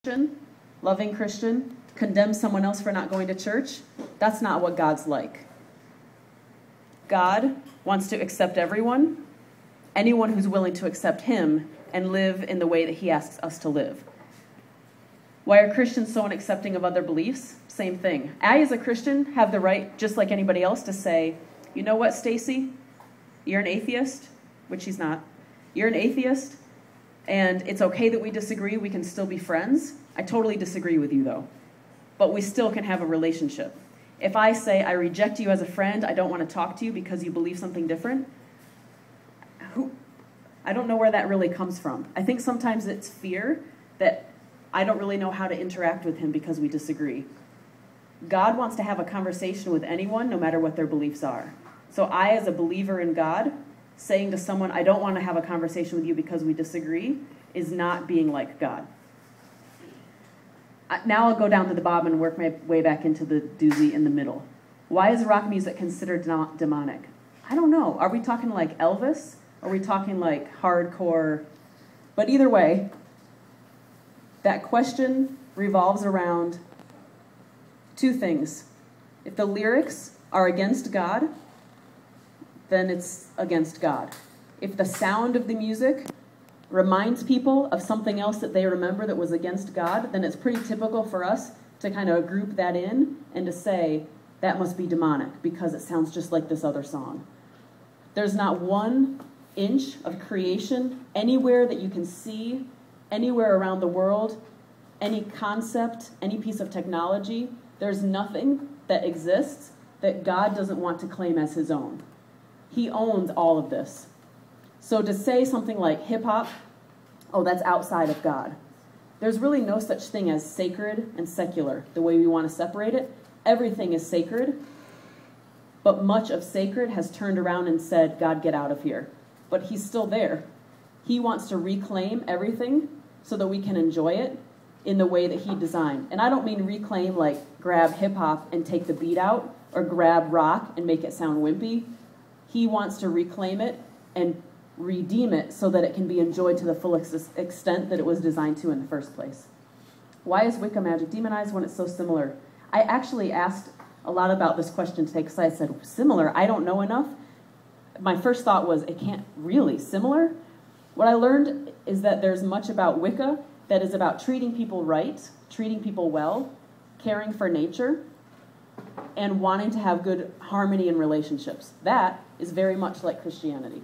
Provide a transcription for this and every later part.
Christian, loving Christian, condemn someone else for not going to church, that's not what God's like. God wants to accept everyone, anyone who's willing to accept him and live in the way that he asks us to live. Why are Christians so unaccepting of other beliefs? Same thing. I, as a Christian, have the right, just like anybody else, to say, you know what, Stacy? You're an atheist, which he's not. You're an atheist, and it's okay that we disagree. We can still be friends. I totally disagree with you, though. But we still can have a relationship. If I say, I reject you as a friend, I don't want to talk to you because you believe something different, I don't know where that really comes from. I think sometimes it's fear that I don't really know how to interact with him because we disagree. God wants to have a conversation with anyone, no matter what their beliefs are. So I, as a believer in God, saying to someone, I don't want to have a conversation with you because we disagree, is not being like God. Now I'll go down to the bottom and work my way back into the doozy in the middle. Why is rock music considered demonic? I don't know. Are we talking like Elvis? Are we talking like hardcore? But either way, that question revolves around two things. If the lyrics are against God, then it's against God. If the sound of the music reminds people of something else that they remember that was against God, then it's pretty typical for us to kind of group that in and to say, that must be demonic because it sounds just like this other song. There's not 1 inch of creation anywhere that you can see, anywhere around the world, any concept, any piece of technology. There's nothing that exists that God doesn't want to claim as his own. He owns all of this. So to say something like hip-hop, oh, that's outside of God. There's really no such thing as sacred and secular, the way we want to separate it. Everything is sacred, but much of sacred has turned around and said, God, get out of here. But he's still there. He wants to reclaim everything so that we can enjoy it in the way that he designed. And I don't mean reclaim like grab hip-hop and take the beat out, or grab rock and make it sound wimpy. He wants to reclaim it and redeem it so that it can be enjoyed to the full extent that it was designed to in the first place. Why is Wicca magic demonized when it's so similar? I actually asked a lot about this question today because I said, similar, I don't know enough. My first thought was, it can't really, similar? What I learned is that there's much about Wicca that is about treating people right, treating people well, caring for nature, and wanting to have good harmony in relationships. That is very much like Christianity.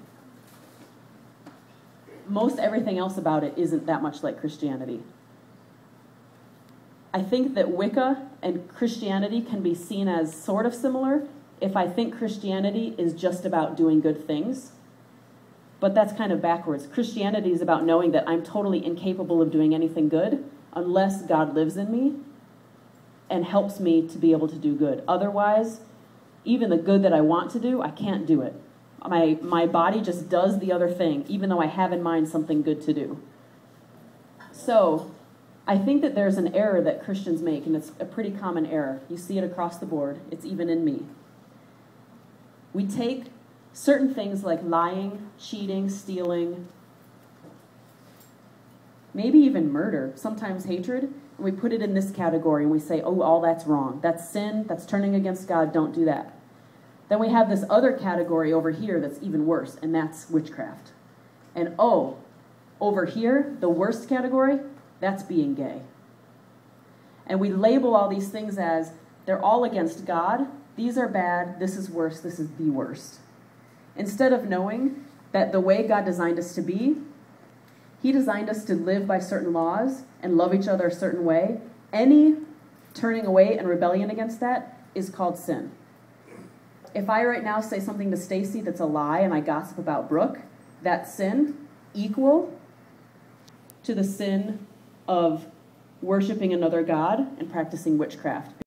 Most everything else about it isn't that much like Christianity. I think that Wicca and Christianity can be seen as sort of similar if I think Christianity is just about doing good things. But that's kind of backwards. Christianity is about knowing that I'm totally incapable of doing anything good unless God lives in me and helps me to be able to do good. Otherwise, even the good that I want to do, I can't do it. My body just does the other thing, even though I have in mind something good to do. So I think that there's an error that Christians make, and it's a pretty common error. You see it across the board. It's even in me. We take certain things like lying, cheating, stealing, maybe even murder, sometimes hatred, and we put it in this category, and we say, oh, all that's wrong. That's sin. That's turning against God. Don't do that. Then we have this other category over here that's even worse, and that's witchcraft. And oh, over here, the worst category, that's being gay. And we label all these things as they're all against God. These are bad. This is worse. This is the worst. Instead of knowing that the way God designed us to be, he designed us to live by certain laws and love each other a certain way. Any turning away and rebellion against that is called sin. If I right now say something to Stacy that's a lie and I gossip about Brooke, that's sin equal to the sin of worshiping another god and practicing witchcraft.